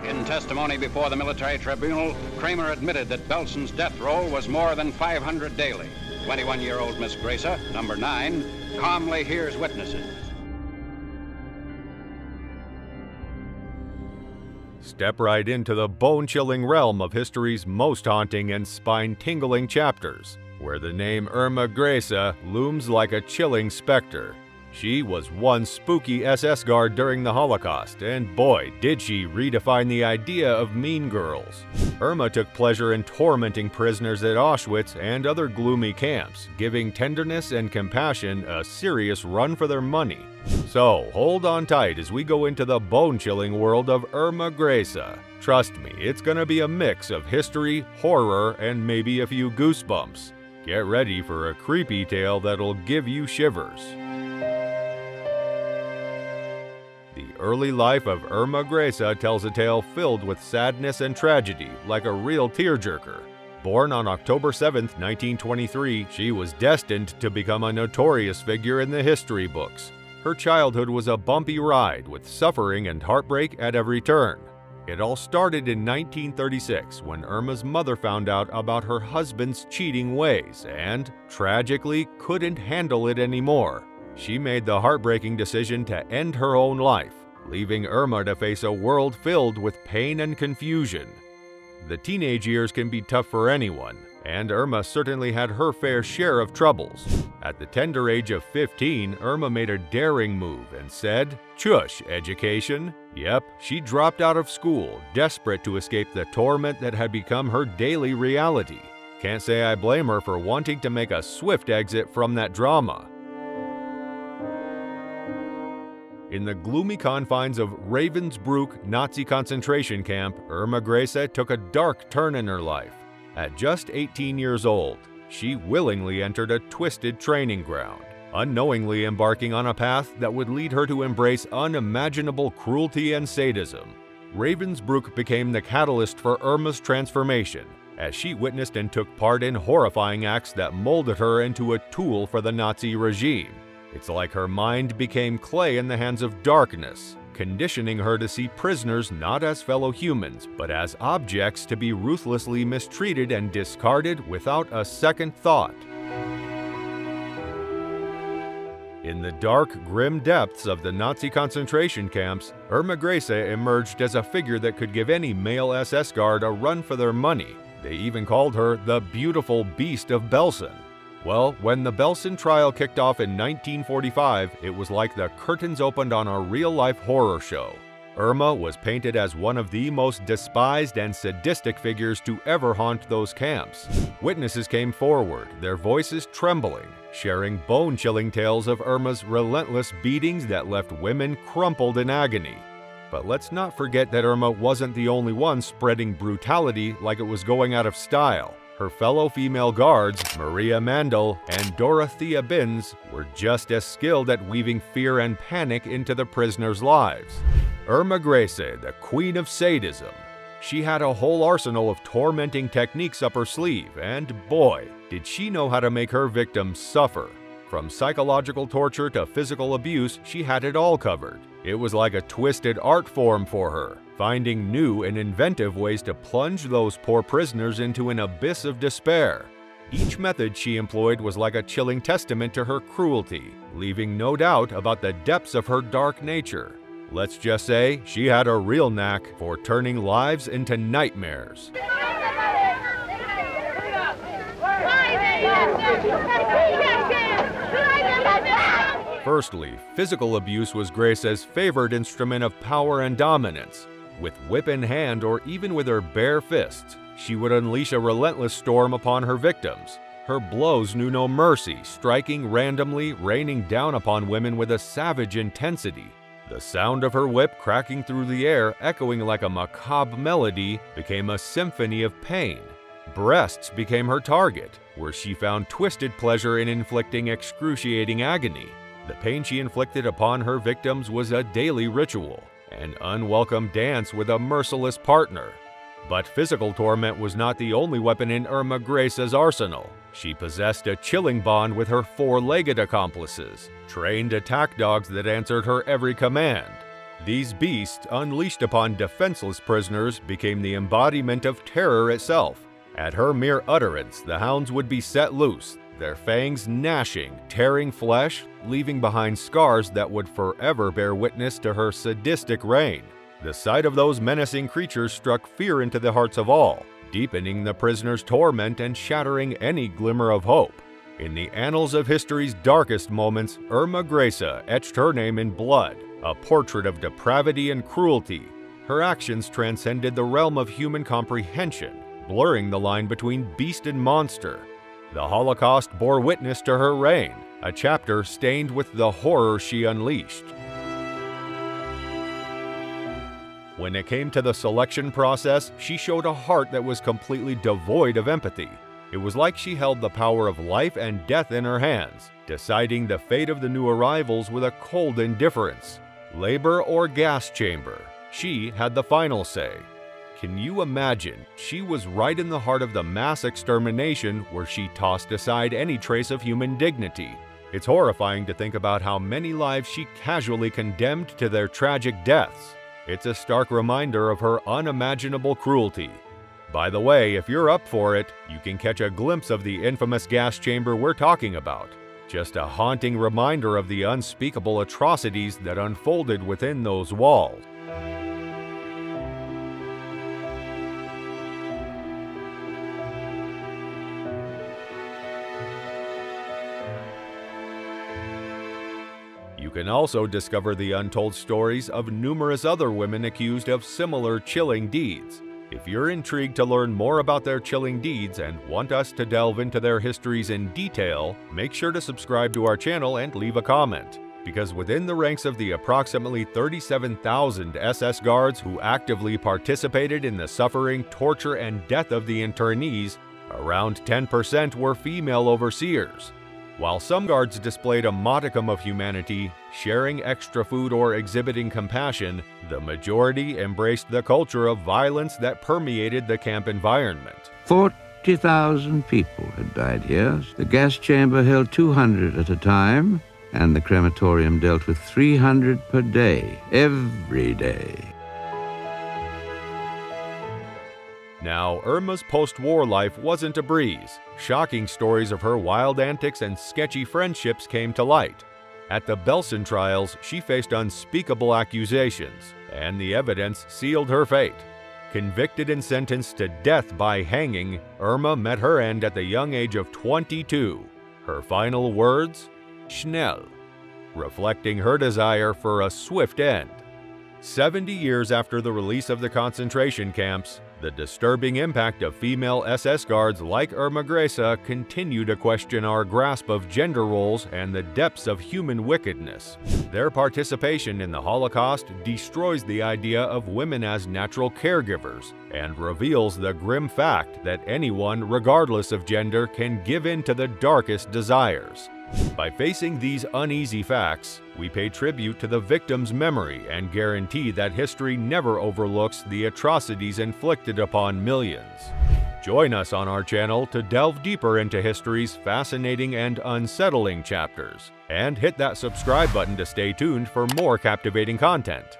In testimony before the military tribunal, Kramer admitted that Belson's death roll was more than 500 daily. 21-year-old Miss Grese, number 9, calmly hears witnesses. Step right into the bone-chilling realm of history's most haunting and spine-tingling chapters, where the name Irma Grese looms like a chilling specter. She was one spooky SSguard during the Holocaust, and boy, did she redefine the idea of mean girls. Irma took pleasure in tormenting prisoners at Auschwitz and other gloomy camps, giving tenderness and compassion a serious run for their money. So, hold on tight as we go into the bone-chilling world of Irma Grese. Trust me, it's gonna be a mix of history, horror, and maybe a few goosebumps. Get ready for a creepy tale that'll give you shivers. The early life of Irma Grese tells a tale filled with sadness and tragedy, like a real tearjerker. Born on October 7, 1923, she was destined to become a notorious figure in the history books. Her childhood was a bumpy ride, with suffering and heartbreak at every turn. It all started in 1936, when Irma's mother found out about her husband's cheating ways and, tragically, couldn't handle it anymore. She made the heartbreaking decision to end her own life, leaving Irma to face a world filled with pain and confusion. The teenage years can be tough for anyone, and Irma certainly had her fair share of troubles. At the tender age of 15, Irma made a daring move and said, "Shush, education." Yep, she dropped out of school, desperate to escape the torment that had become her daily reality. Can't say I blame her for wanting to make a swift exit from that drama. In the gloomy confines of Ravensbrück Nazi concentration camp, Irma Grese took a dark turn in her life. At just 18 years old, she willingly entered a twisted training ground, unknowingly embarking on a path that would lead her to embrace unimaginable cruelty and sadism. Ravensbrück became the catalyst for Irma's transformation, as she witnessed and took part in horrifying acts that molded her into a tool for the Nazi regime. It's like her mind became clay in the hands of darkness, conditioning her to see prisoners not as fellow humans, but as objects to be ruthlessly mistreated and discarded without a second thought. In the dark, grim depths of the Nazi concentration camps, Irma Grese emerged as a figure that could give any male SSguard a run for their money. They even called her the beautiful beast of Belsen. Well, when the Belsen trial kicked off in 1945, it was like the curtains opened on a real-life horror show. Irma was painted as one of the most despised and sadistic figures to ever haunt those camps. Witnesses came forward, their voices trembling, sharing bone-chilling tales of Irma's relentless beatings that left women crumpled in agony. But let's not forget that Irma wasn't the only one spreading brutality like it was going out of style. Her fellow female guards, Maria Mandel and Dorothea Binz, were just as skilled at weaving fear and panic into the prisoners' lives. Irma Grese, the queen of sadism. She had a whole arsenal of tormenting techniques up her sleeve, and boy, did she know how to make her victims suffer. From psychological torture to physical abuse, she had it all covered. It was like a twisted art form for her, finding new and inventive ways to plunge those poor prisoners into an abyss of despair. Each method she employed was like a chilling testament to her cruelty, leaving no doubt about the depths of her dark nature. Let's just say she had a real knack for turning lives into nightmares. Firstly, physical abuse was Grese's favorite instrument of power and dominance. With whip in hand or even with her bare fists, she would unleash a relentless storm upon her victims. Her blows knew no mercy, striking randomly, raining down upon women with a savage intensity. The sound of her whip cracking through the air, echoing like a macabre melody, became a symphony of pain. Breasts became her target, where she found twisted pleasure in inflicting excruciating agony. The pain she inflicted upon her victims was a daily ritual, an unwelcome dance with a merciless partner. But physical torment was not the only weapon in Irma Grese's arsenal. She possessed a chilling bond with her four-legged accomplices, trained attack dogs that answered her every command. These beasts, unleashed upon defenseless prisoners, became the embodiment of terror itself. At her mere utterance, the hounds would be set loose, their fangs gnashing, tearing flesh, leaving behind scars that would forever bear witness to her sadistic reign. The sight of those menacing creatures struck fear into the hearts of all, deepening the prisoner's torment and shattering any glimmer of hope. In the annals of history's darkest moments, Irma Grese etched her name in blood, a portrait of depravity and cruelty. Her actions transcended the realm of human comprehension, blurring the line between beast and monster. The Holocaust bore witness to her reign, a chapter stained with the horror she unleashed. When it came to the selection process, she showed a heart that was completely devoid of empathy. It was like she held the power of life and death in her hands, deciding the fate of the new arrivals with a cold indifference. Labor or gas chamber, she had the final say. Can you imagine? She was right in the heart of the mass extermination where she tossed aside any trace of human dignity. It's horrifying to think about how many lives she casually condemned to their tragic deaths. It's a stark reminder of her unimaginable cruelty. By the way, if you're up for it, you can catch a glimpse of the infamous gas chamber we're talking about. Just a haunting reminder of the unspeakable atrocities that unfolded within those walls. You can also discover the untold stories of numerous other women accused of similar chilling deeds. If you're intrigued to learn more about their chilling deeds and want us to delve into their histories in detail, make sure to subscribe to our channel and leave a comment. Because within the ranks of the approximately 37,000 SS guards who actively participated in the suffering, torture, and death of the internees, around 10% were female overseers. While some guards displayed a modicum of humanity, sharing extra food or exhibiting compassion, the majority embraced the culture of violence that permeated the camp environment. 40,000 people had died here. The gas chamber held 200 at a time, and the crematorium dealt with 300 per day, every day. Now, Irma's post-war life wasn't a breeze. Shocking stories of her wild antics and sketchy friendships came to light. At the Belsen trials, she faced unspeakable accusations, and the evidence sealed her fate. Convicted and sentenced to death by hanging, Irma met her end at the young age of 22. Her final words? Schnell, reflecting her desire for a swift end. 70 years after the release of the concentration camps, the disturbing impact of female SS guards like Irma Grese continue to question our grasp of gender roles and the depths of human wickedness. Their participation in the Holocaust destroys the idea of women as natural caregivers and reveals the grim fact that anyone, regardless of gender, can give in to the darkest desires. By facing these uneasy facts, we pay tribute to the victim's memory and guarantee that history never overlooks the atrocities inflicted upon millions. Join us on our channel to delve deeper into history's fascinating and unsettling chapters, and hit that subscribe button to stay tuned for more captivating content.